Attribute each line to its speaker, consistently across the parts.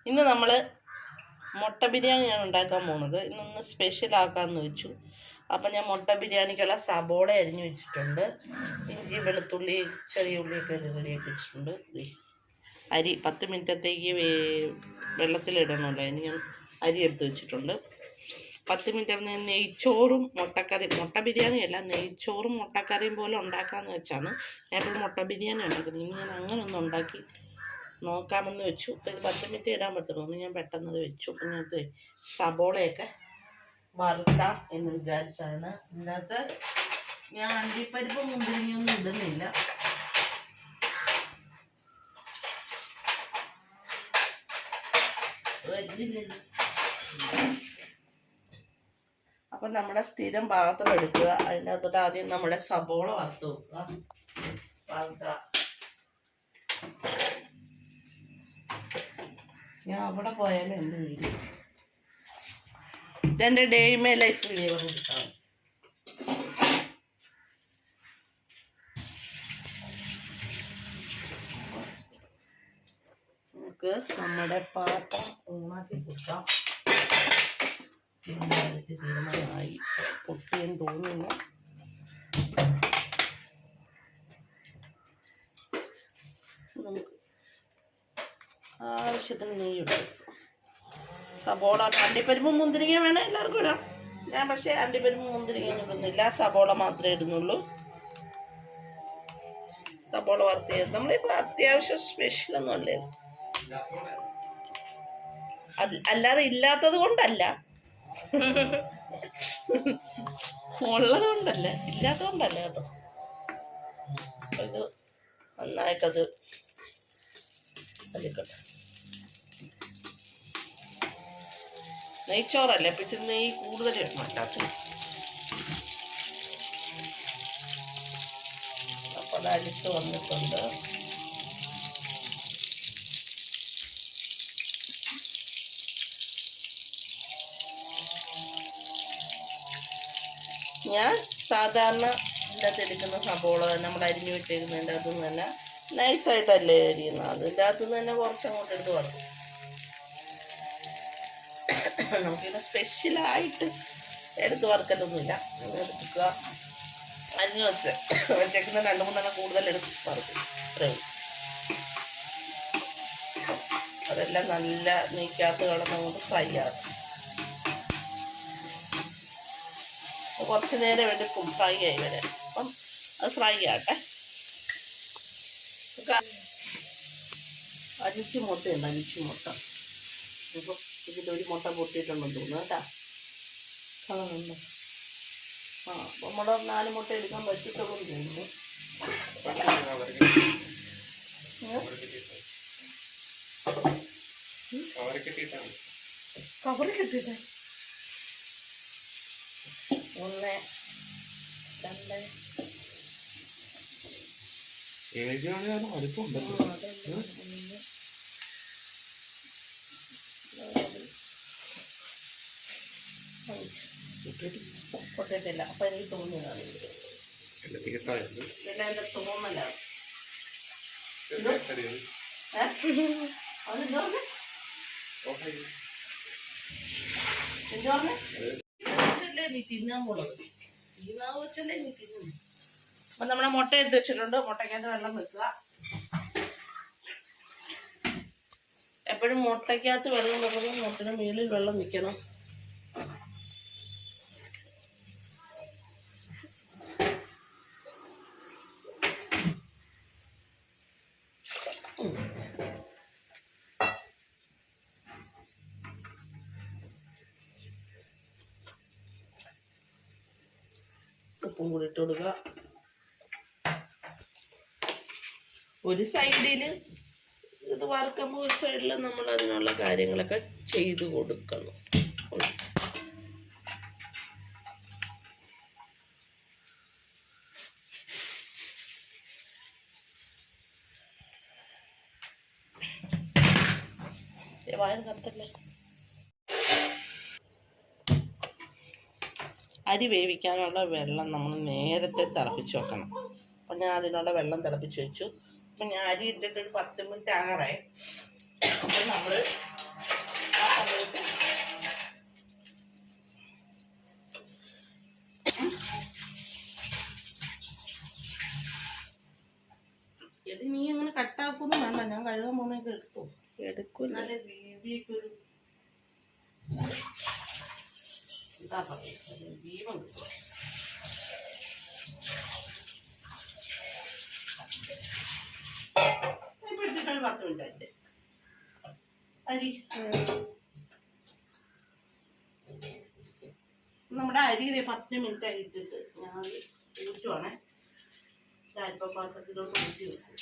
Speaker 1: ഇന്ന് നമ്മൾ മുട്ട ബിരിയാണിയാണ് ഉണ്ടാക്കാൻ പോകുന്നത്. ഇന്നൊന്ന് സ്പെഷ്യൽ ആക്കാമെന്ന് വെച്ചു. അപ്പം ഞാൻ മുട്ട ബിരിയാണിക്കുള്ള സബോള അരിഞ്ഞു വെച്ചിട്ടുണ്ട്. ഇഞ്ചി വെളുത്തുള്ളി ചെറിയ ഉള്ളിയൊക്കെ റെഡിയാക്കി വെച്ചിട്ടുണ്ട്. അരി 10 മിനിറ്റത്തേക്ക് വെള്ളത്തിലിടണമല്ലോ. അതിന് ഞാൻ അരി എടുത്ത് വെച്ചിട്ടുണ്ട്. 10 മിനിറ്റ് നെയ്ച്ചോറും മുട്ടക്കറി, മുട്ട ബിരിയാണിയല്ല, നെയ്ച്ചോറും മുട്ടക്കറിയും പോലെ ഉണ്ടാക്കാമെന്ന് വെച്ചാണ് ഞാൻ ഇപ്പോൾ മുട്ട ബിരിയാണി ഉണ്ടാക്കുന്നത്. ഇനി ഞാൻ അങ്ങനെ ഒന്ന് ഉണ്ടാക്കി നോക്കാമെന്ന് വെച്ചു. ഇത് 10 മിനിറ്റ് ഇടാൻ പറ്റുന്നു. ഞാൻ പെട്ടെന്നത് വെച്ചു. ഇതിനകത്ത് സബോളയൊക്കെ വറുത്താം എന്ന് വിചാരിച്ചാണ്. ഇതിനകത്ത് ഞാൻ അണ്ടിപ്പരിപ്പ് മുന്തിരിങ്ങയൊന്നും ഇടുന്നില്ല. അപ്പം നമ്മുടെ സ്ഥിരം പാത്രം എടുക്കുക. അതിനകത്തോട്ട് ആദ്യം നമ്മുടെ സബോള വറുത്ത് വെക്കുക. ഞാൻ അവിടെ പോയാലും എൻ്റെ വീഡിയോ, ഇതെൻ്റെ day in my life video കിട്ടാം. നമുക്ക് നമ്മുടെ പാത്രം ഓണാക്കി കൊടുക്കാം. തീരുമാനമായി പൊട്ടിയെന്ന് തോന്നുന്നു. നമുക്ക് ആവശ്യത്തിന് നെയ്യിടും. സബോള അണ്ടിപ്പരിപ്പും മുന്തിരിങ്ങ വേണം എല്ലാവർക്കും ഇടാം. ഞാൻ പക്ഷേ അണ്ടിപ്പരിപ്പും മുന്തിരിങ്ങ ഇടുന്നില്ല, സബോള മാത്രമേ ഇടുന്നുള്ളൂ. സബോള വറുത്ത് നമ്മളിപ്പോൾ അത്യാവശ്യം സ്പെഷ്യലൊന്നും അല്ലേ, അല്ലാതെ ഇല്ലാത്തത് കൊണ്ടല്ല, ഉള്ളത് കൊണ്ടല്ല, ഇല്ലാത്തത് കൊണ്ടല്ല കേട്ടോ. ഇത് നന്നായിട്ടത് അതിക്കട്ടെ. നെയ്ച്ചോറല്ലേ, അപ്പം ഇച്ചിരി നെയ്യ് കൂടുതൽ മറ്റാത്ത. അപ്പോൾ അത് അരിച്ച് വന്നിട്ടുണ്ട്. ഞാൻ സാധാരണ ഇതിനകത്ത് എടുക്കുന്ന സബോള നമ്മൾ അരിഞ്ഞു വെച്ചേക്കുന്നതിൻ്റെ അകത്തു നിന്ന് തന്നെ നൈസായിട്ടല്ലേ അരിയുന്നത്. അതിൻ്റെ അകത്തു നിന്ന് തന്നെ കുറച്ചങ്ങോട്ട് എടുത്ത് വറുക്കും. നമുക്കിത് സ്പെഷ്യലായിട്ട് എടുത്ത് വറുക്കലൊന്നുമില്ല. എടുക്കുക, അരിഞ്ഞു വെച്ചേക്കുന്ന 2-3 കൂടുതൽ എടുത്ത് വറുക്കും. അത്രയും അതെല്ലാം നല്ല നെയ്ക്കകത്ത് കിടന്നുകൊണ്ട് ഫ്രൈ ആകും. കുറച്ച് നേരം എടുക്കും ഫ്രൈ ആയി വരാൻ. അപ്പം അത് ഫ്രൈ ആകട്ടെ. 5 മുട്ടയുണ്ട്, 5 മുട്ട. ഇപ്പം ഇതിലൊരു മുട്ട പൊട്ടിയിട്ടുണ്ടെന്ന് തോന്നുന്നു കേട്ടോ. കളറുണ്ട്. അപ്പം നമ്മുടെ 4 മുട്ട എടുക്കാൻ പറ്റിയിട്ടുള്ളൂ തോന്നുന്നു. കവറ് കിട്ടിയിട്ടേ 1 2 പൊട്ടിട്ടില്ല. അപ്പം എനിക്ക് തോന്നുന്നതാണ് ഇതെല്ലാം എൻ്റെ തോന്നലാണ്. അതെന്താ പറഞ്ഞേ? നീ തിന്നാൻ പോണത് വെച്ചല്ലേ നീ തിന്നു. അപ്പം നമ്മുടെ മുട്ട എടുത്ത് വെച്ചിട്ടുണ്ട്. മുട്ടയ്ക്കകത്ത് വെള്ളം വെക്കുക. എപ്പോഴും മുട്ടയ്ക്കകത്ത് വെള്ളം വെക്കുമ്പോൾ മുട്ടയുടെ മുകളിൽ വെള്ളം നിൽക്കണം. ഉപ്പും കൂടി ഇട്ട് കൊടുക്കുക. ഒരു സൈഡിൽ ഇത് വറുക്കുമ്പോൾ ഒരു സൈഡിൽ നമ്മൾ അതിനുള്ള കാര്യങ്ങളൊക്കെ ചെയ്ത് കൊടുക്കണം. വായ കത്തല്ലേ. അരി വേവിക്കാനുള്ള വെള്ളം നമ്മൾ നേരത്തെ തിളപ്പിച്ച് വെക്കണം. അപ്പം ഞാൻ അതിനുള്ള വെള്ളം തിളപ്പിച്ച് വെച്ചു. അപ്പം ഞാൻ അരി ഇട്ടിട്ട് ഒരു 10 മിനിറ്റ് ആകാറായി. അപ്പോൾ നമ്മൾ ആ സമയത്ത് ഇത് നീ അങ്ങനെ കട്ടാക്കൊന്നും വേണ്ട, ഞാൻ കഴുകാൻ പോകുന്നൊക്കെ എടുക്കും. നല്ല വീതിയൊക്കെ ഒരു എന്താ പറയുക, ജീവൻ കിട്ടും. ഇപ്പൊ ഇട്ടിട്ട് 10 മിനിറ്റ് ആയിട്ട് അരി നമ്മുടെ അരി 10 മിനിറ്റ് ആയി ഇട്ടിട്ട് ഞാൻ ഊറ്റുവാണേ. ഞാനിപ്പോൾ പാത്രത്തിലോട്ട് ഊറ്റി വെക്കും.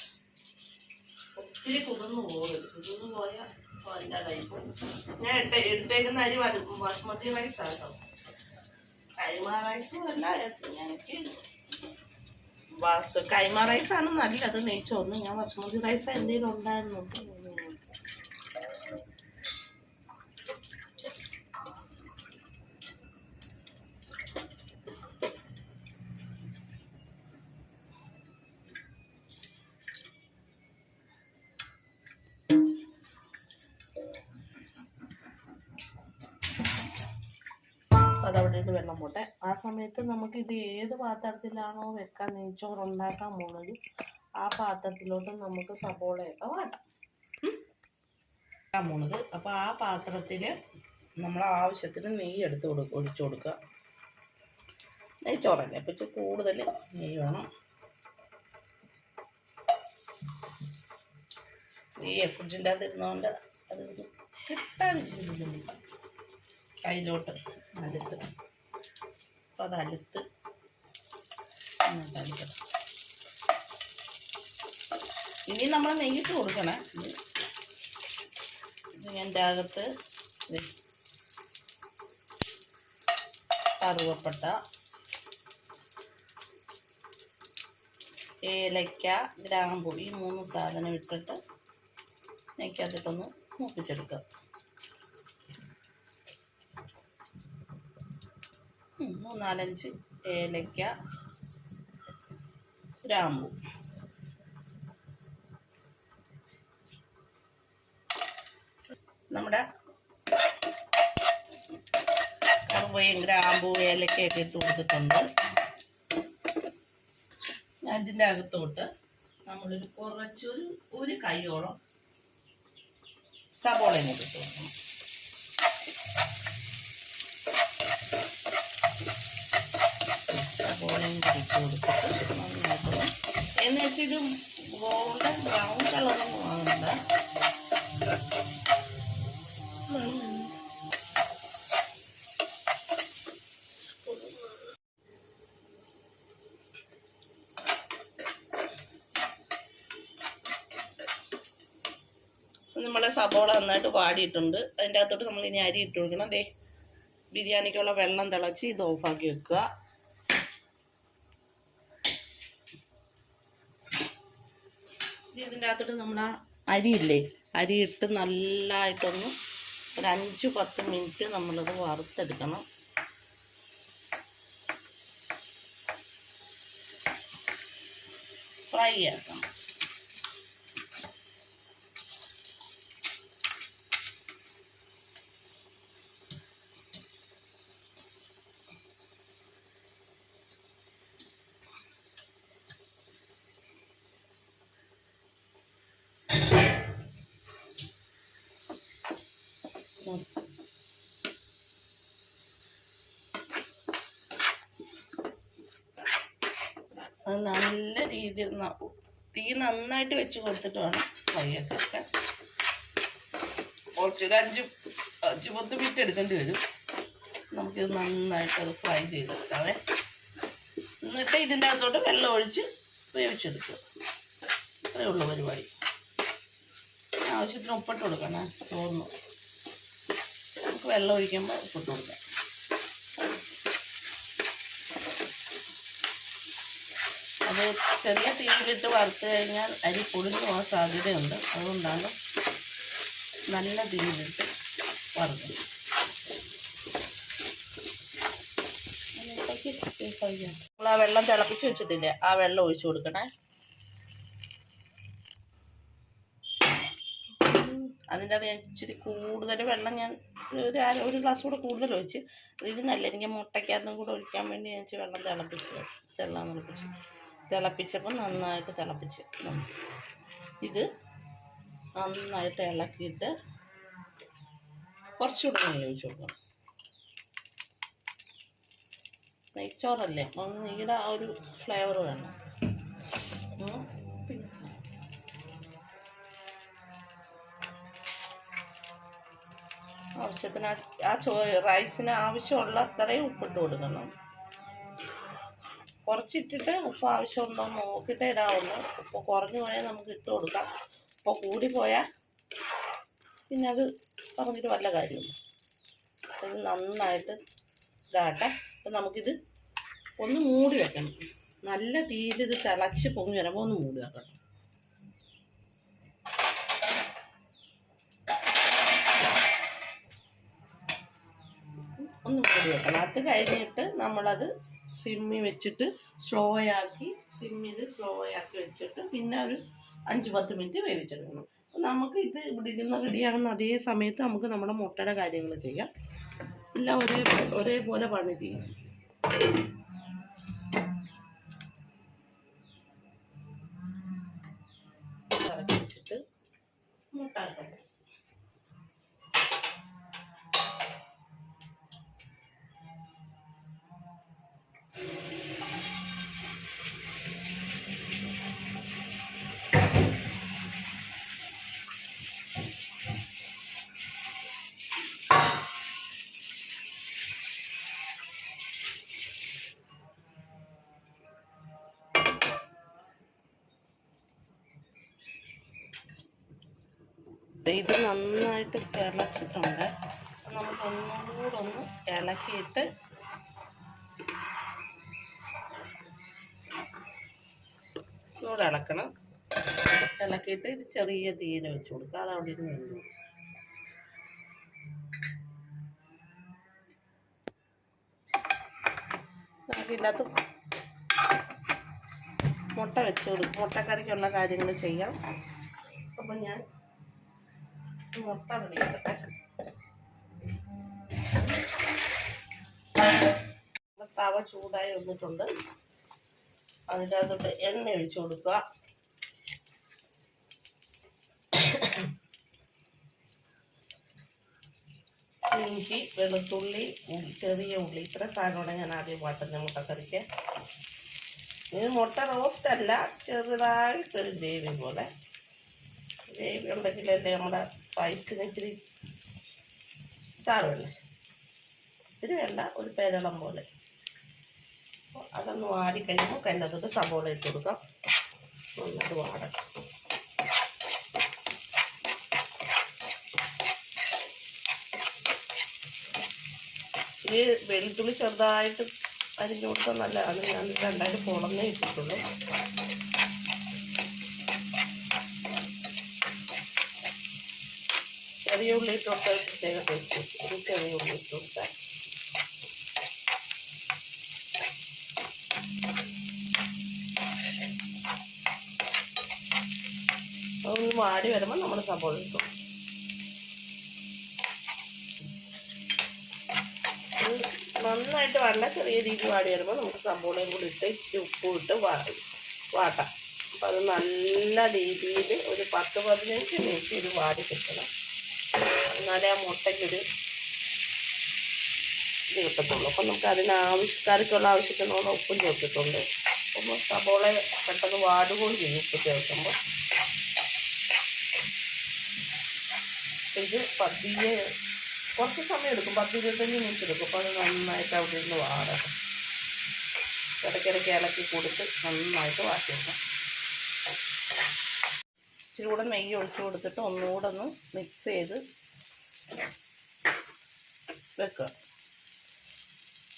Speaker 1: ഒത്തിരി കുതിർന്ന് പോകരുത്, കുതിർന്ന് പോയാൽ ഇല്ലാതായിപ്പോൾ. ഞാൻ എടുത്തേക്കുന്ന അരി ബസ്മതി റൈസാണ് കേട്ടോ. കൈമ റൈസും അല്ല, എനിക്ക് കൈമ റൈസാണ് നല്ലത് നെയ്ച്ചോറിന്. ഞാൻ ബസ്മതി റൈസ് എന്തെങ്കിലും ഉണ്ടായിരുന്നു. അതവിടെ ഇത് വെള്ളം പോട്ടെ. ആ സമയത്ത് നമുക്കിത് ഏത് പാത്രത്തിലാണോ വെക്കാൻ നെയ്ച്ചോറ് ഉണ്ടാക്കാൻ പോകുന്നത് ആ പാത്രത്തിലോട്ട് നമുക്ക് സബോളയൊക്കെ വാട്ടാം പോണത്. അപ്പോൾ ആ പാത്രത്തിൽ നമ്മൾ ആവശ്യത്തിന് നെയ്യ് എടുത്ത് ഒഴിച്ചു കൊടുക്കുക. നെയ്ച്ചോറല്ലേ, അപ്പം ഇച്ചിരി കൂടുതൽ നെയ്യ് വേണം. നെയ്യ് ഫ്രിഡ്ജിൻ്റെ അകത്ത് ഇരുന്നുകൊണ്ട് അത് കിട്ടാൻ ഇച്ചിരി കയ്യിലോട്ട് അലുത്ത്. അപ്പോൾ അത് അലുത്ത് അലുക്കണം. ഇനി നമ്മൾ നെയ്യിട്ട് കൊടുക്കണേ. ഇതിൻ്റെ അകത്ത് കറുവപ്പട്ട, ഏലക്ക, ഗ്രാമ്പു, ഈ 3 സാധനം ഇട്ടിട്ട് നെയ്ക്കകത്തിട്ടൊന്ന് മൂപ്പിച്ചെടുക്കുക. 4-5 ഏലക്ക, ഗ്രാമ്പു, നമ്മുടെ കറുവയും ഗ്രാമ്പൂ ഏലക്കയൊക്കെ ഇട്ട് കൊടുത്തിട്ടുണ്ട്. ഞാൻ ഇതിൻ്റെ അകത്തോട്ട് നമ്മളൊരു കുറച്ചൊരു കൈയോളം സബോളയും കൂടി ഇട്ട് കൊടുക്കണം. സബോളയും കൂടി ഇട്ട് കൊടുത്തിട്ട് നന്നായിട്ട് എന്ന് വെച്ചാൽ ഇത് ഗോൾഡൻ ബ്രൗൺ കളറൊന്നും ആകണ്ട. നമ്മളെ സബോള നന്നായിട്ട് വാടിയിട്ടുണ്ട്. അതിൻ്റെ അകത്തോട്ട് നമ്മൾ ഇനി അരി ഇട്ട് കൊടുക്കണം. ദേ ബിരിയാണിക്കുള്ള വെള്ളം തിളച്ച് ഇത് ഓഫാക്കി വെക്കുക. ഇതിൻ്റെ അകത്തോട്ട് നമ്മൾ ആ അരിയില്ലേ, അരി ഇട്ട് നല്ലതായിട്ടൊന്ന് ഒരു 5-10 മിനിറ്റ് നമ്മളത് വറുത്തെടുക്കണം. ഫ്രൈ ആക്കണം. അത് നല്ല രീതിയിൽ തീ നന്നായിട്ട് വെച്ച് കൊടുത്തിട്ട് വേണം ഫ്രൈ ഒക്കെ വെക്കാൻ. കുറച്ചൊരു 5-10 മിനിറ്റ് എടുക്കേണ്ടി വരും. നമുക്കിത് നന്നായിട്ട് അത് ഫ്രൈ ചെയ്തെടുക്കാവേ. എന്നിട്ട് ഇതിൻ്റെ അകത്തോട്ട് വെള്ളം ഒഴിച്ച് വേവിച്ചെടുക്കുക. അത്രയേ ഉള്ളൂ പരിപാടി. ആവശ്യത്തിന് ഉപ്പിട്ട് കൊടുക്കണം. ചോറിന് നമുക്ക് വെള്ളം ഒഴിക്കുമ്പോൾ ഉപ്പിട്ട് കൊടുക്കാം. അത് ചെറിയ തീയിലിട്ട് വറുത്ത് കഴിഞ്ഞാൽ അരി പൊടിഞ്ഞു പോകാൻ സാധ്യതയുണ്ട്. അതുകൊണ്ടാണ് നല്ല തീയിലിട്ട് വറുത്തത്. നമ്മൾ ആ വെള്ളം തിളപ്പിച്ച് വെച്ചിട്ടില്ലേ, ആ വെള്ളം ഒഴിച്ചു കൊടുക്കണേ. അതിൻ്റെ അത് ഞാൻ ഇച്ചിരി കൂടുതൽ വെള്ളം ഞാൻ ഒരു ഗ്ലാസ് കൂടെ കൂടുതൽ ഒഴിച്ച്. ഇത് നല്ല എനിക്ക് മുട്ടയ്ക്കകത്തും കൂടെ ഒഴിക്കാൻ വേണ്ടി ഞാൻ ഇച്ചിരി വെള്ളം തിളപ്പിച്ചപ്പോൾ നന്നായിട്ട് തിളപ്പിച്ച് ഇത് നന്നായിട്ട് ഇളക്കിയിട്ട് കുറച്ചുകൂടെ നെയ്യ് ഒഴിച്ച് കൊടുക്കണം. നെയ്ച്ചോറല്ലേ, ഒന്ന് നെയ്യുടെ ആ ഒരു ഫ്ലേവർ വേണം. ആവശ്യത്തിന് ആ റൈസിന് ആവശ്യമുള്ള അത്രയും ഉപ്പിട്ട് കൊടുക്കണം. കുറച്ചിട്ടിട്ട് ഉപ്പ് ആവശ്യമുണ്ടോ എന്ന് നോക്കിയിട്ട് ഇടാവുള്ളൂ. ഉപ്പ് കുറഞ്ഞു പോയാൽ നമുക്ക് ഇട്ട് കൊടുക്കാം. ഉപ്പ് കൂടിപ്പോയാൽ പിന്നെ അത് പറഞ്ഞിട്ട് വല്ല കാര്യമില്ല. ഇത് നന്നായിട്ട് ഇതാട്ടെ. അപ്പം നമുക്കിത് ഒന്ന് മൂടി വെക്കണം. നല്ല തീയിൽ ഇത് തിളച്ച് പൊങ്ങി വരുമ്പോൾ ഒന്ന് മൂടി വെക്കണം. ഒന്ന് മൂടി വെക്കണം. അത് കഴിഞ്ഞിട്ട് നമ്മളത് സിമ്മിൽ വെച്ചിട്ട് സ്ലോ ആക്കി വെച്ചിട്ട് പിന്നെ ഒരു 5-10 മിനിറ്റ് വേവിച്ചെടുക്കണം. നമുക്ക് ഇത് ഇവിടെ ഇരുന്ന് റെഡിയാകുന്ന അതേ സമയത്ത് നമുക്ക് നമ്മുടെ മുട്ടയുടെ കാര്യങ്ങൾ ചെയ്യാം. എല്ലാം ഒരേപോലെ പണി ചെയ്യും. ഇറക്കി വെച്ചിട്ട് മുട്ട ആക്കണം. ഇത് നന്നായിട്ട് തിളച്ചിട്ടുണ്ട്. നമുക്ക് ഒന്നുകൂടെ ഒന്ന് ഇളക്കിയിട്ട് ഒന്നുകൂടെ ഇളക്കണം. ഇളക്കിയിട്ട് ഇത് ചെറിയ തീയിൽ വെച്ച് കൊടുക്കുക. അതവിടെ ഇരുന്ന് കഴിഞ്ഞു. നമുക്കില്ലാത്ത മുട്ട വെച്ച് കൊടുക്കും. മുട്ടക്കറിക്കുള്ള കാര്യങ്ങൾ ചെയ്യാം. അപ്പം ഞാൻ മുട്ട റെഡിയാക്കട്ടെ. തവ ചൂടായി വന്നിട്ടുണ്ട്. അതിൻ്റെ അകത്തോട്ട് എണ്ണ ഒഴിച്ചു കൊടുക്കുക. ഇഞ്ചി, വെളുത്തുള്ളി, ചെറിയ ഉള്ളി, ഇത്ര സാധനമാണ് ഞാൻ ആദ്യം വാട്ടുന്നത് മുട്ടക്കറിക്ക്. ഇത് മുട്ട റോസ്റ്റ് അല്ല, ചെറുതായിട്ടൊരു ഗ്രേവി പോലെ. ഗ്രേവി ഉണ്ടെങ്കിലല്ലേ നമ്മുടെ റൈസിന് ഇച്ചിരി ചാറ് വേണ്ടേ. ഇത്തിരി വേണ്ട, ഒരു പേരളം പോലെ. അതൊന്ന് വാടിക്കഴിയുമ്പോൾ അതിനകത്തോട്ട് സബോള ഇട്ട് കൊടുക്കാം. നന്നായിട്ട് വാടണം. ഈ വെളുത്തുള്ളി ചെറുതായിട്ട് അരിഞ്ഞു കൊടുത്താൽ നല്ലതാണ്. ഞാൻ രണ്ടായിട്ട് പൊളന്നേ ഇട്ടിട്ടുള്ളൂ. ചെറിയ ഉള്ളി ഇട്ട് കൊടുത്താൽ പ്രത്യേക ടേസ്റ്റ്. ഒരു ചെറിയ ഉള്ളി ഇട്ട് കൊടുത്താൽ അതൊന്ന് വാടി വരുമ്പോൾ നമ്മൾ സബോള ഇട്ടു. നന്നായിട്ട് വല്ല ചെറിയ രീതിയിൽ വാടി വരുമ്പോൾ നമുക്ക് സബോളയും കൂടി ഇട്ട് ഇച്ചിരി ഉപ്പും ഇട്ട് വാട്ടാം. അപ്പം അത് നല്ല രീതിയിൽ ഒരു 10-15 മിനിറ്റ് ഇത് വാടി കിട്ടണം. എന്നാലേ ആ മുട്ടയ്ക്കൊരു ഇത് കിട്ടത്തുള്ളൂ. അപ്പം നമുക്ക് കറിക്കുള്ള ആവശ്യത്തിനുള്ള ഉപ്പും ചേർത്തിട്ടുണ്ട്. അപ്പോൾ സബോള പെട്ടെന്ന് വാടുകയും ചെയ്യും ഉപ്പ് ചേർക്കുമ്പോൾ. ഇത് പതിയെ കുറച്ച് സമയം എടുക്കും, 10-25 മിനിറ്റ് എടുക്കും. അപ്പോൾ അത് നന്നായിട്ട് അവിടെ നിന്ന് വാടണം. ഇടയ്ക്കിടയ്ക്ക് ഇളക്കി കൊടുത്ത് നന്നായിട്ട് വാട്ടി വെക്കാം. ഇച്ചിരി കൂടെ നെയ്യ് ഒഴിച്ച് കൊടുത്തിട്ട് ഒന്നുകൂടെ ഒന്ന് മിക്സ് ചെയ്ത് വെക്കുക.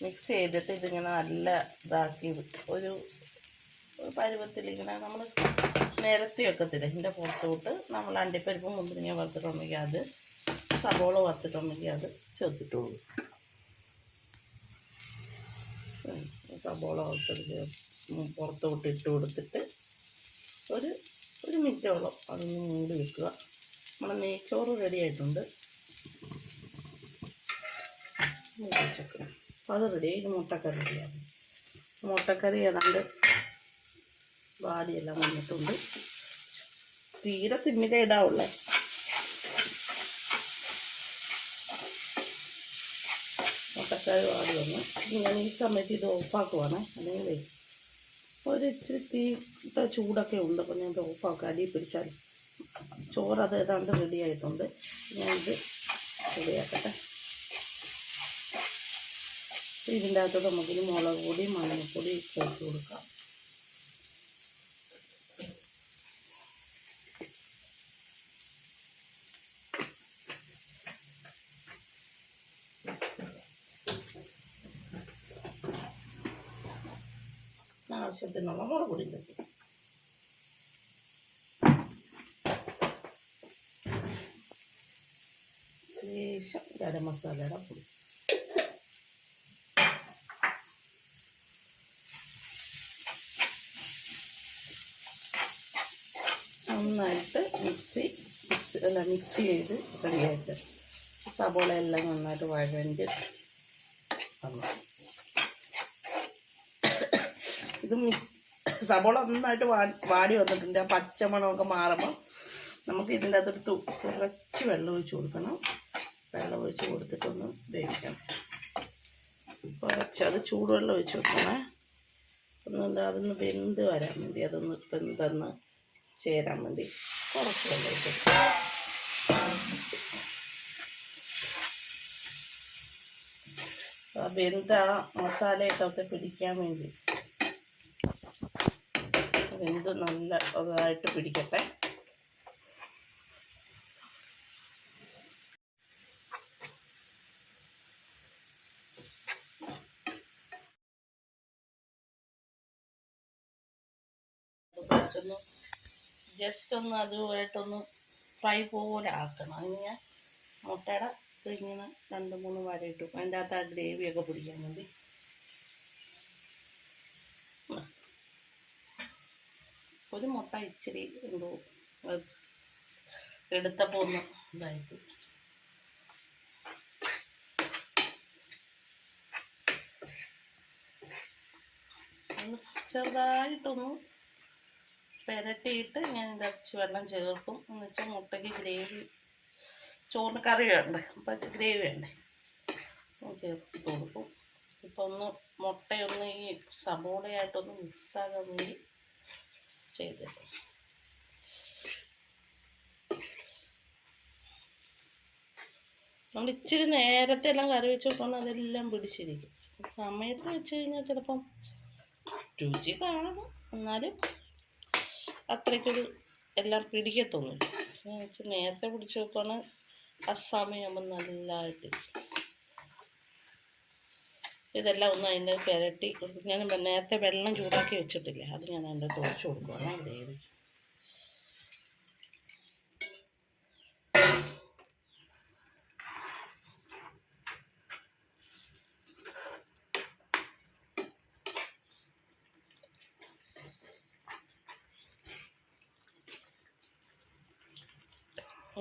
Speaker 1: മിക്സ് ചെയ്തിട്ട് ഇതിങ്ങനെ നല്ല ഇതാക്കി ഒരു പരുവത്തിലിങ്ങനെ നമ്മൾ നിരത്തി വെക്കത്തില്ല. ഇതിൻ്റെ പുറത്തോട്ട് നമ്മൾ അണ്ടിപ്പരിപ്പ് മുന്തിരിങ്ങ വറുത്തിട്ടുണ്ടെങ്കിൽ അത്, സബോള വറുത്തിട്ടുണ്ടെങ്കിൽ അത് ചേർത്തിട്ടുള്ളൂ. സബോള വറുത്തെടുത്ത് പുറത്തോട്ട് ഇട്ട് കൊടുത്തിട്ട് ഒരു മിനിറ്റോളം അതൊന്ന് മൂടി വെക്കുക. നമ്മുടെ നെയ്ച്ചോറ് റെഡി ആയിട്ടുണ്ട്. അപ്പോൾ അത് റെഡി ആയി. മുട്ടക്കറി റെഡിയാണ്. മുട്ടക്കറി ഏതാണ്ട് വാടിയെല്ലാം വന്നിട്ടുണ്ട്. തീരെ സിമ്മിലേ ഇടാവുള്ളേ. മുട്ടക്കറി വാടി വന്നു. ഞാൻ ഈ സമയത്ത് ഇത് ഓഫാക്കുവാണ്. അല്ലെങ്കിൽ ഒരു ഇച്ചിരി തീ ചൂടൊക്കെ ഉണ്ട്. അപ്പോൾ ഞാൻ ഇത് ഓഫാക്കാം. അടിയിൽ പിടിച്ചാൽ ചോറ് അത് ഏതാണ്ട് റെഡി ആയിട്ടുണ്ട്. ഞാനിത് റെഡിയാക്കട്ടെ. ഇതിൻ്റെ അകത്ത് നമുക്കിനി മുളക് പൊടി മഞ്ഞൾപ്പൊടി ചേർത്ത് കൊടുക്കാം. ആവശ്യത്തിനുള്ള മുളക് പൊടി തട്ടി ശേഷം ഗരം മസാലയുടെ പൊടി നന്നായിട്ട് മിക്സ് ചെയ്ത് റെഡിയായിട്ട് സബോള എല്ലാം നന്നായിട്ട് വഴണ്ട് വന്നു. ഇത് സബോള നന്നായിട്ട് വാടി വന്നിട്ടുണ്ട്. ആ പച്ചമണമൊക്കെ മാറുമ്പോൾ നമുക്ക് ഇതിൻ്റെ അകത്തൊരു കുറച്ച് വെള്ളം ഒഴിച്ച് കൊടുക്കണം. വെള്ളം ഒഴിച്ച് കൊടുത്തിട്ടൊന്ന് വേവിക്കണം. കുറച്ച് അത് ചൂടുവെള്ളം ഒഴിച്ച് കൊടുക്കണേ. അതൊന്ന് വെന്ത് വരാൻ വേണ്ടി, അതൊന്ന് വെന്തെന്ന് ചേരാൻ വേണ്ടി കുറച്ച് വെള്ളം ഒഴിച്ച് വെന്ത മസാലയൊക്കെ പിടിക്കാൻ വേണ്ടി വെന്ത് നല്ല അതായിട്ട് പിടിക്കട്ടെ. ജസ്റ്റ് ഒന്ന് അതുമായിട്ടൊന്ന് ഫ്രൈ പോലെ ആക്കണം. അതിന് മുട്ടയുടെ ഇങ്ങനെ 2-3 വര ഇട്ടു. അതിൻ്റെ അകത്ത് ആ ഗ്രേവിയൊക്കെ പിടിക്കാൻ വേണ്ടി. ഒരു മുട്ട ഇച്ചിരി എന്തോ എടുത്തപ്പോൾ ഒന്ന് ഇതായിട്ട് ഒന്ന് ചെറുതായിട്ടൊന്ന് പെരട്ടിയിട്ട് ഞാൻ ഇറച്ചി വെള്ളം ചേർക്കും. എന്ന് വെച്ചാൽ മുട്ടയ്ക്ക് ഗ്രേവി, ചോറിന് കറി വേണ്ടേ, അപ്പം ഗ്രേവി വേണ്ടേ, ചേർത്ത് കൊടുക്കും. ഇപ്പം ഒന്ന് മുട്ടയൊന്ന് ഈ സബോളയായിട്ടൊന്ന് മിക്സാകാൻ വേണ്ടി ചെയ്തിട്ട് നമ്മൾ ഇച്ചിരി നേരത്തെ എല്ലാം കറി വെച്ച് വെക്കണം. അതെല്ലാം പിടിച്ചിരിക്കും. സമയത്ത് വെച്ച് കഴിഞ്ഞാൽ ചിലപ്പം രുചി കാണണം, എന്നാലും അത്രയ്ക്കൊരു എല്ലാം പിടിക്കത്തൊന്നുമില്ല. നേരത്തെ പിടിച്ച് വെക്കണം. ആ സമയമാകുമ്പോൾ നല്ലതായിട്ട് ഇതെല്ലാം ഒന്ന് അതിൻ്റെ പുരട്ടി. ഞാൻ നേരത്തെ വെള്ളം ചൂടാക്കി വെച്ചിട്ടില്ല, അത് ഞാൻ അതിൻ്റെ തുറച്ച് കൊടുക്കുകയാണ് ഗ്രേവി.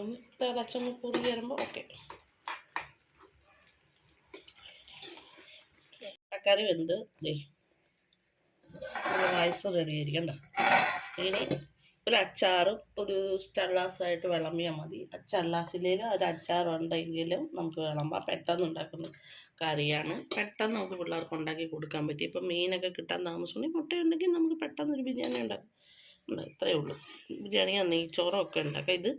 Speaker 1: ഒന്ന് തിളച്ചൊന്ന് കുറി വരുമ്പോൾ ഓക്കെ. കറി വെന്ത് റൈസ് റെഡി ആയിരിക്കണ്ട. ഇനി ഒരു അച്ചാറും ഒരു ചള്ളാസായിട്ട് വിളമ്പിയാൽ മതി. ചള്ളാസിലേലും ഒരു അച്ചാറുണ്ടെങ്കിലും നമുക്ക് വിളമ്പാം. പെട്ടെന്ന് ഉണ്ടാക്കുന്ന കറിയാണ്. പെട്ടെന്ന് നമുക്ക് പിള്ളേർക്ക് ഉണ്ടാക്കി കൊടുക്കാൻ പറ്റി. ഇപ്പം മീനൊക്കെ കിട്ടാൻ താമസമുണ്ടെങ്കിൽ മുട്ടയുണ്ടെങ്കിൽ നമുക്ക് പെട്ടെന്നൊരു ബിരിയാണി ഉണ്ടാക്കാം. ഇത്രയേ ഉള്ളൂ. ബിരിയാണി നെയ്ച്ചോറൊക്കെ ഉണ്ടാക്കാം. ഇത്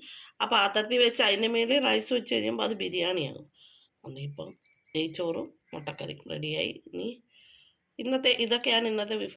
Speaker 1: ആ പാത്രത്തിൽ വെച്ച് അതിൻ്റെ മേളിൽ റൈസ് വെച്ച് കഴിയുമ്പോൾ അത് ബിരിയാണിയാകും. അന്നിപ്പം നെയ്ച്ചോറും മുട്ടക്കറിയും റെഡിയായി. ഇനി ഇതൊക്കെയാണ് ഇന്നത്തെ